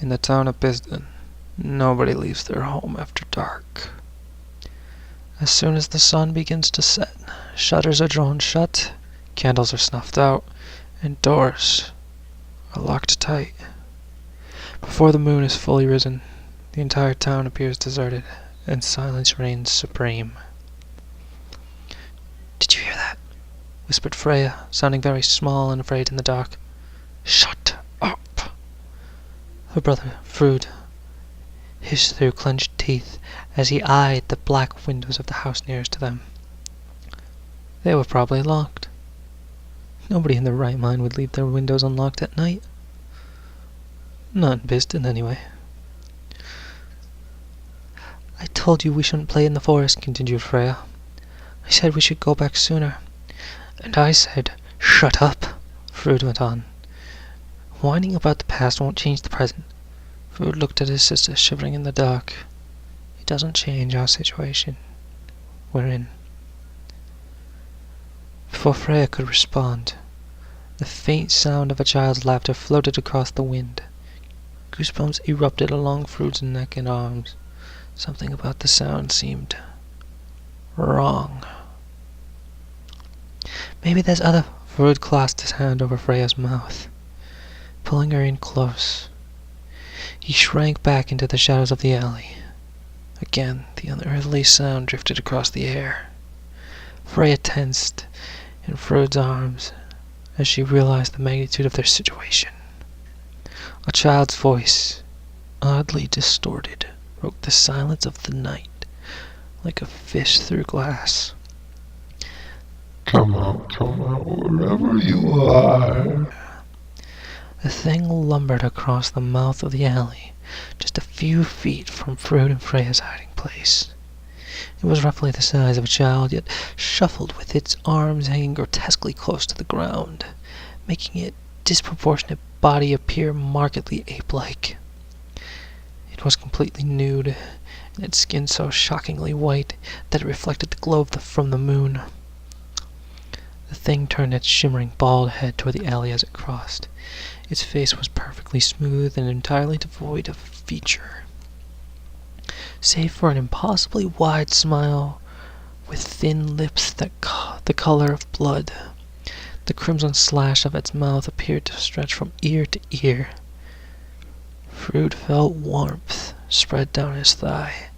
In the town of Bisden, nobody leaves their home after dark. As soon as the sun begins to set, shutters are drawn shut, candles are snuffed out, and doors are locked tight. Before the moon is fully risen, the entire town appears deserted, and silence reigns supreme. "Did you hear that?" whispered Freya, sounding very small and afraid in the dark. "Shut up!" Her brother, Frood, hissed through clenched teeth as he eyed the black windows of the house nearest to them. They were probably locked. Nobody in their right mind would leave their windows unlocked at night. Not in Biston, anyway. "I told you we shouldn't play in the forest," continued Freya. "I said we should go back sooner." "And I said, shut up," Frood went on. "Whining about the past won't change the present." Frood looked at his sister, shivering in the dark. "It doesn't change our situation we're in." Before Freya could respond, the faint sound of a child's laughter floated across the wind. Goosebumps erupted along Frood's neck and arms. Something about the sound seemed wrong. "Maybe there's other..." Frood clasped his hand over Freya's mouth, pulling her in close. He shrank back into the shadows of the alley. Again, the unearthly sound drifted across the air. Freya tensed in Frood's arms as she realized the magnitude of their situation. A child's voice, oddly distorted, broke the silence of the night like a fish through glass. Come out, wherever you are." The thing lumbered across the mouth of the alley, just a few feet from Frood and Freya's hiding place. It was roughly the size of a child, yet shuffled with its arms hanging grotesquely close to the ground, making its disproportionate body appear markedly ape-like. It was completely nude, and its skin so shockingly white that it reflected the glow from the moon. The thing turned its shimmering bald head toward the alley as it crossed. Its face was perfectly smooth and entirely devoid of feature, save for an impossibly wide smile with thin lips the color of blood. The crimson slash of its mouth appeared to stretch from ear to ear. Frood felt warmth spread down his thigh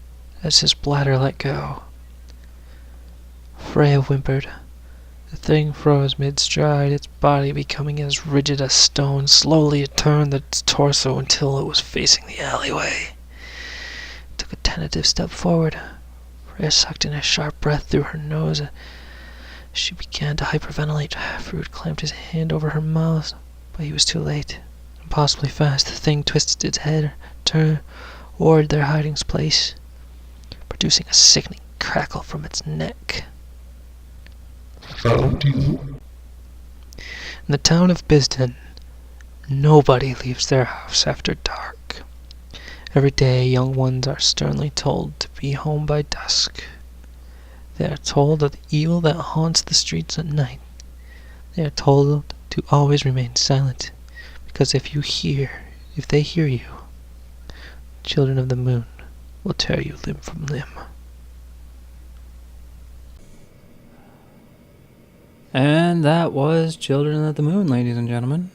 as his bladder let go. Freya whimpered. The thing froze mid-stride, its body becoming as rigid as stone. Slowly it turned its torso until it was facing the alleyway. It took a tentative step forward. Freya sucked in a sharp breath through her nose. She began to hyperventilate. Frood clamped his hand over her mouth, but he was too late. Impossibly fast, the thing twisted its head, turned toward their hiding place, producing a sickening crackle from its neck. "Found you." In the town of Bisden, nobody leaves their house after dark. Every day, young ones are sternly told to be home by dusk. They are told of the evil that haunts the streets at night. They are told to always remain silent, because if they hear you, children of the moon will tear you limb from limb. And that was Children of the Moon, ladies and gentlemen.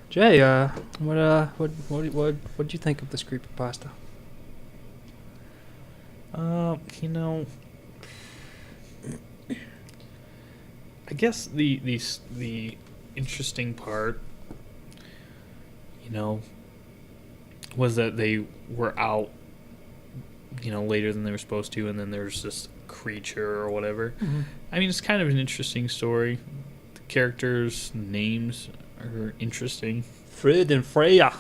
Jay, what'd you think of this creepypasta? I guess the interesting part, was that they were out, later than they were supposed to, and then there's this creature or whatever. Mm-hmm. I mean, it's kind of an interesting story. The characters' names are interesting. Frood and Freya.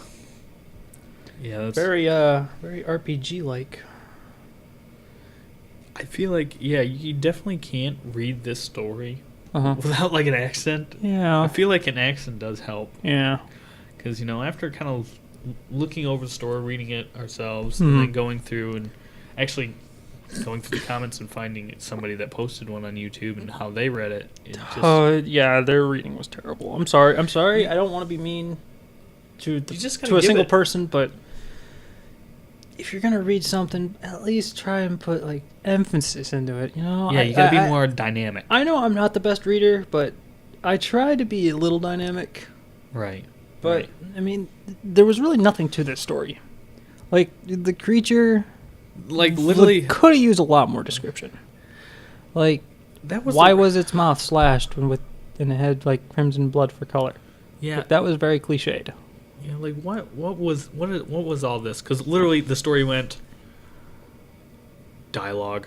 Yeah, that's Very RPG-like. I feel like, you definitely can't read this story Uh-huh. without like an accent. Yeah. I feel like an accent does help. Yeah. Because, after kind of looking over the story, reading it ourselves, Mhm. and then going through and actually going through the comments and finding somebody that posted one on YouTube and how they read it, Yeah, their reading was terrible. I'm sorry. I don't want to be mean. You just gotta to a give single it. person, but if you're gonna read something, at least try and put like emphasis into it. You know? Yeah, you gotta be more dynamic. I know I'm not the best reader, but I try to be a little dynamic. Right. But right. I mean, there was really nothing to this story. Like the creature, Like literally, could have used a lot more description. Like, that was why was its mouth slashed and it had like crimson blood for color? Yeah. Like, that was very cliched. Yeah, like what was all this? Because literally the story went dialogue.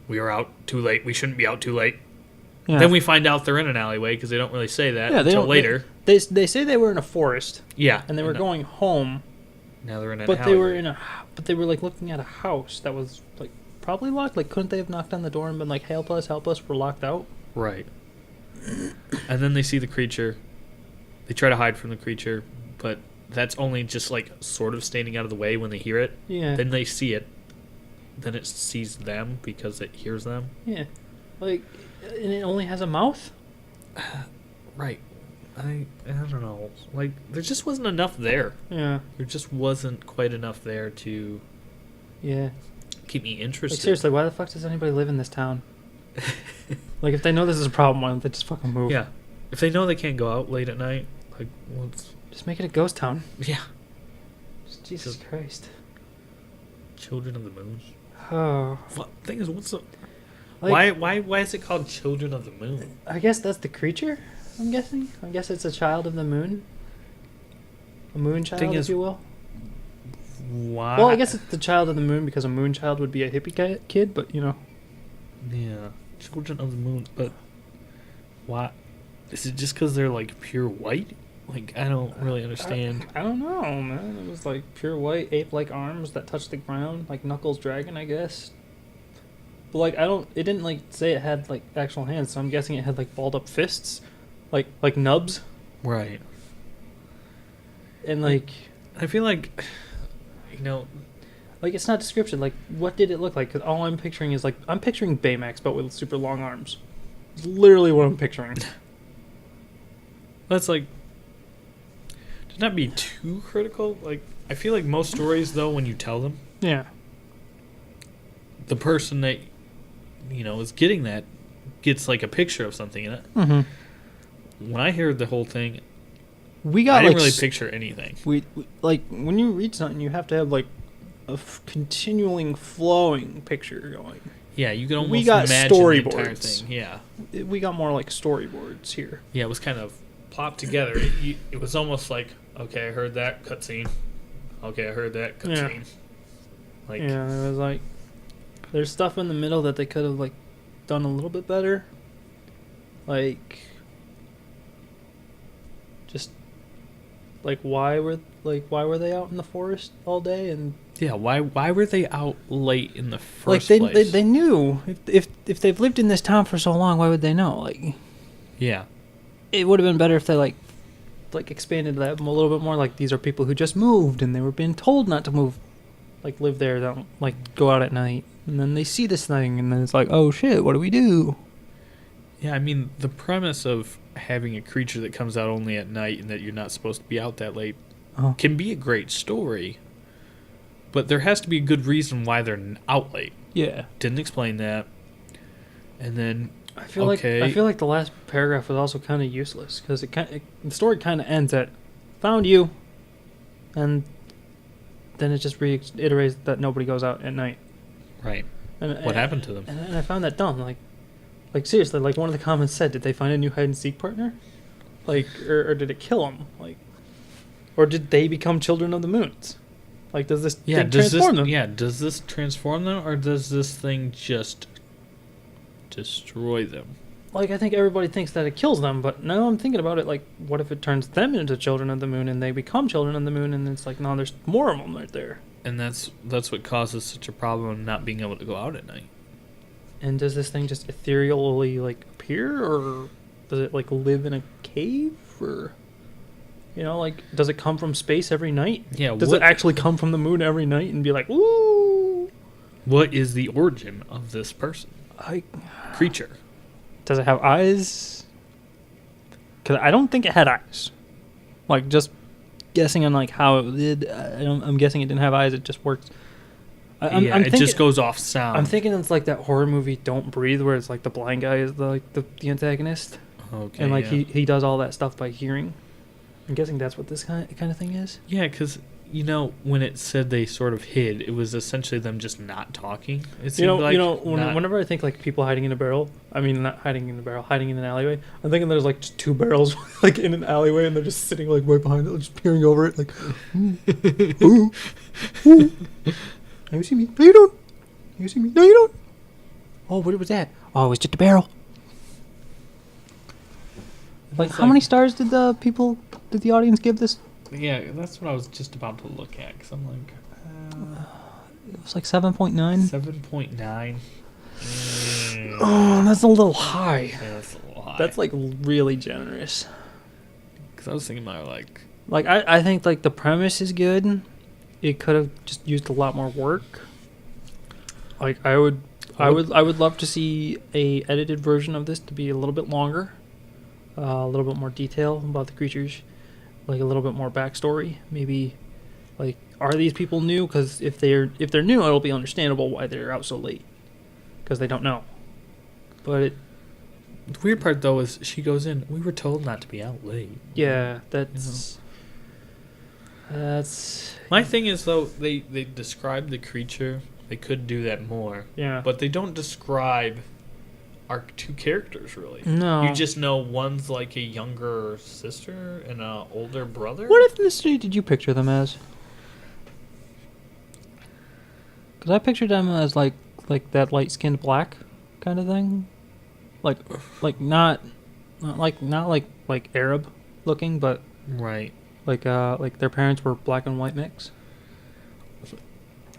We are out too late. We shouldn't be out too late. Yeah. Then we find out they're in an alleyway because they don't really say that they until don't, later. They say they were in a forest Yeah, and they were going home, Now they're in an but alleyway. they were like looking at a house that was like probably locked. Like, couldn't they have knocked on the door and been like, help us, we're locked out? Right. And then they see the creature. They try to hide from the creature, but that's only just like sort of standing out of the way when they hear it. Yeah. Then they see it. Then it sees them because it hears them. Yeah. Like, and it only has a mouth? Right. I don't know. Like, there just wasn't enough there. Yeah. There just wasn't quite enough there to Yeah. keep me interested. Like, seriously, why the fuck does anybody live in this town? Like, if they know this is a problem, why don't they just fucking move? Yeah. If they know they can't go out late at night, like, what's... Just make it a ghost town. Yeah. Jesus Christ. Children of the Moon. Oh. What thing is, what's the... Like, Why is it called Children of the Moon? I guess that's the creature, I'm guessing. I guess it's a child of the moon. A moon child, Thing if is- you will. Why? Well, I guess it's the child of the moon because a moon child would be a hippie kid, but, you know. Yeah. Children of the Moon, but... Why? Is it just because they're, like, pure white? Like, I don't really understand. I don't know, man. It was like pure white, ape-like arms that touched the ground, like Knuckles Dragon, I guess. But like, it didn't like say it had like actual hands, so I'm guessing it had like balled up fists, like nubs, Right. and like I feel like, you know... like it's not description. Like, what did it look like? Because all I'm picturing is like I'm picturing Baymax, but with super long arms. It's literally what I'm picturing. That's like... To not be too critical, like, I feel like most stories, though, when you tell them, Yeah. the person that, you know, is getting that gets, like, a picture of something in it. Mm-hmm. When I heard the whole thing, We got I didn't like really picture anything. we like when you read something, you have to have like a continuing flowing picture going. Yeah, you can almost We got imagine the entire storyboards. thing. Yeah. We got more like storyboards here. Yeah, it was kind of plopped together. It was almost like, okay, I heard that cutscene. Okay, I heard that Yeah. cutscene. Like, Yeah, it was like there's stuff in the middle that they could have like done a little bit better. Like just like why were they out in the forest all day and yeah, why were they out late in the like first they place? they knew if they've lived in this town for so long, why would they know? Like Yeah. it would have been better if they like expanded that a little bit more. Like these are people who just moved and they were being told not to move, like live there, don't like go out at night, and then they see this thing and then it's like, oh shit, what do we do? Yeah, I mean, the premise of having a creature that comes out only at night and that you're not supposed to be out that late Oh. can be a great story, but there has to be a good reason why they're out late. Yeah, Didn't explain that. And then, I feel like the last paragraph was also kind of useless because the story kind of ends at found you, and then it just reiterates that nobody goes out at night. right, And what happened to them? And I found that dumb. Like seriously, like one of the comments said, did they find a new hide and seek partner? Like, or did it kill them? Like, or did they become children of the moons? Like, does this thing transform them? Yeah, does this transform them, or does this thing just destroy them? Like, I think everybody thinks that it kills them, but now I'm thinking about it, like, what if it turns them into children of the moon and they become children of the moon, and it's like, no, there's more of them right there. And that's what causes such a problem of not being able to go out at night. And does this thing just ethereally, like, appear, or does it, like, live in a cave, or... You know, like, does it come from space every night? Yeah, Does it actually come from the moon every night and be like, ooh? What is the origin of this person? Creature. Does it have eyes? Because I don't think it had eyes. Like, just guessing on like how it did. I'm guessing it didn't have eyes. It just works. I'm it thinking, just goes off sound. I'm thinking it's like that horror movie Don't Breathe, where it's like the blind guy is the antagonist, Okay. and like yeah. he does all that stuff by hearing. I'm guessing that's what this kind of thing is. Yeah, because when it said they sort of hid, it was essentially them just not talking. It seemed Whenever I think like people hiding in a barrel, I mean not hiding in a barrel, hiding in an alleyway, I'm thinking there's like just two barrels like in an alleyway, and they're just sitting like right behind it, just peering over it, like, ooh, ooh. You see me? No, you don't. You see me? No, you don't. Oh, what was that? Oh, it was just a barrel. Like, how many stars did the audience give this? Yeah, that's what I was just about to look at, because I'm like... It was like 7.9. 7.9. Oh, that's a little high. Yeah, that's a little high. That's like really generous. Because I was thinking about like... Like, I think like the premise is good. It could have just used a lot more work. Like, I would love to see a edited version of this to be a little bit longer. A little bit more detail about the creatures, like a little bit more backstory. Maybe, like, are these people new? Because if they're new, it'll be understandable why they're out so late, because they don't know. But the weird part though is she goes in. We were told not to be out late. Yeah, that's my thing is though they describe the creature. They could do that more. Yeah, but they don't describe our two characters really. No, you just know one's like a younger sister and an older brother. What ethnicity did you picture them as? Because I pictured them as like that light-skinned black kind of thing, like not like Arab looking, but right, like their parents were black and white mix.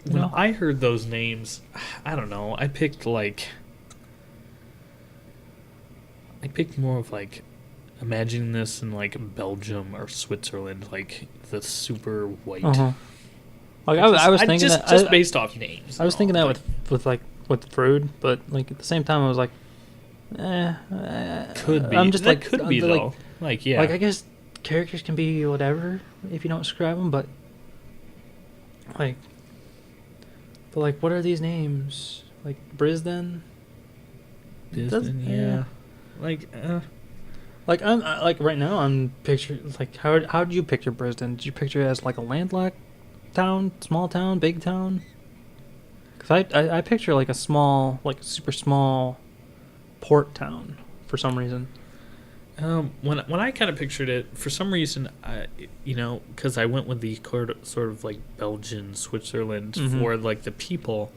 When I heard those names, I don't know. I picked more of like imagining this in like Belgium or Switzerland, like the super white. Uh-huh. Like I was thinking just, that just based off names. I was thinking that with Frood, but like at the same time I was like, could be. I'm just that could be though. Like yeah. Like I guess characters can be whatever if you don't describe them, but like what are these names? Like Brisden? Yeah. Like I'm like right now I'm picturing like how did you picture Brisden? Did you picture it as like a landlocked town, small town, big town? Because I picture like a small, like super small port town for some reason. When I kind of pictured it, for some reason, because I went with the sort of like Belgian, Switzerland for like the people,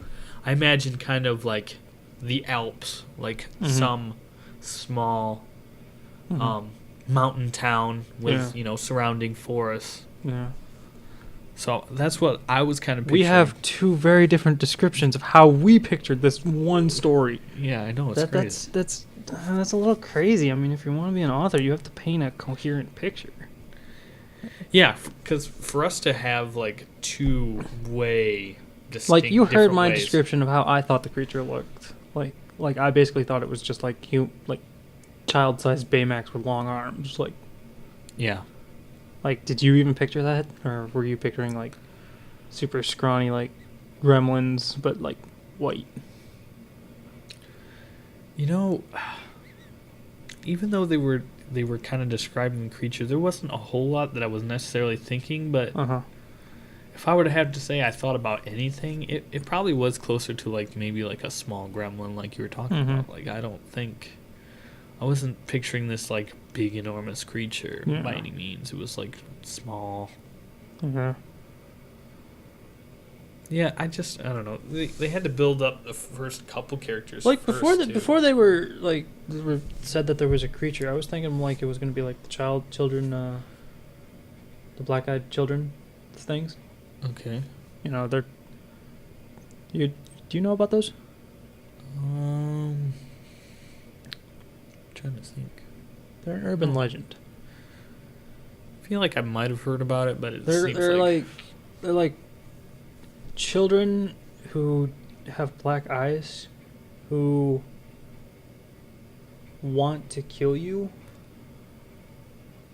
I imagined kind of like the Alps, like some small mountain town with surrounding forests. Yeah. So that's what I was kind of picturing. We have two very different descriptions of how we pictured this one story. Yeah, I know, it's crazy. That's a little crazy. I mean, if you want to be an author, you have to paint a coherent picture. Yeah, because for us to have like two-way distinct like you heard my ways. description of how I thought the creature looked. Like I basically thought it was just like child-sized Baymax with long arms. Like yeah. Like, did you even picture that, or were you picturing like super scrawny like gremlins, but like white? Even though they were kind of describing the creature, there wasn't a whole lot that I was necessarily thinking. But if I were to have to say I thought about anything, it probably was closer to like maybe like a small gremlin, like you were talking about. Like I wasn't picturing this like big enormous creature by any means. It was like small. Yeah, I don't know. They had to build up the first couple characters. Like before they were said that there was a creature. I was thinking like it was going to be like the children, the black-eyed children, things. Okay. Do you know about those? Trying to think. They're an urban legend. I feel like I might have heard about it, but they're like children who have black eyes who want to kill you,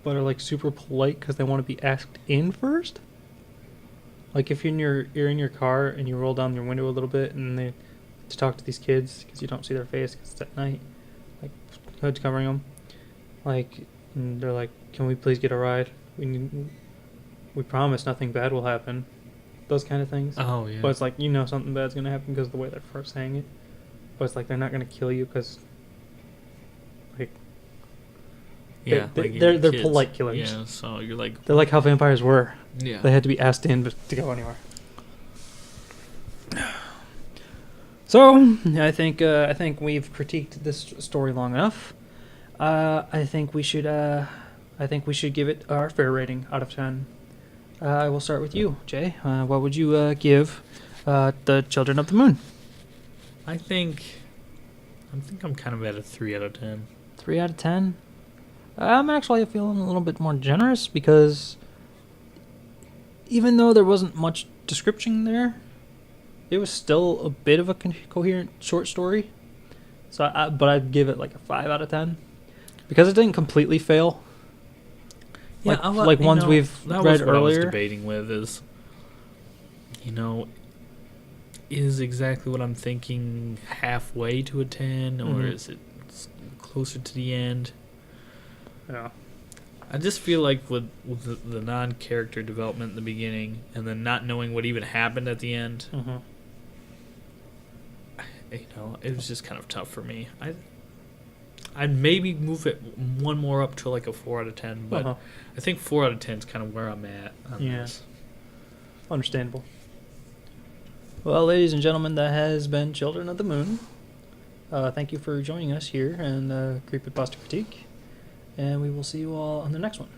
but are like super polite because they want to be asked in first. Like if you're in your car and you roll down your window a little bit and they to talk to these kids because you don't see their face because it's at night, like hood's covering them. Like and they're like, "Can we please get a ride? We promise nothing bad will happen." Those kind of things. Oh yeah. But it's like something bad's gonna happen because of the way they're first saying it. But it's like they're not gonna kill you because like yeah, they're kids. polite killers. Yeah, so you're like They're like how vampires were. yeah. They had to be asked in to go anywhere. So I think we've critiqued this story long enough. I think we should give it our fair rating out of 10. I will start with you, Jay. What would you give the Children of the Moon? I think I'm kind of at a 3 out of 10. 3 out of 10. I'm actually feeling a little bit more generous because even though there wasn't much description there, it was still a bit of a coherent short story. So, but I'd give it like a 5 out of 10 because it didn't completely fail. Yeah, like ones we've that read was what earlier. I was debating with is exactly what I'm thinking halfway to a 10, or is it closer to the end? Yeah. I just feel like with the non-character development in the beginning and then not knowing what even happened at the end, it was just kind of tough for me. I'd maybe move it one more up to like a 4 out of 10, but I think 4 out of 10 is kind of where I'm at on this. Understandable. Well, ladies and gentlemen, that has been Children of the Moon. Thank you for joining us here in CreepyPasta Critique, and we will see you all on the next one.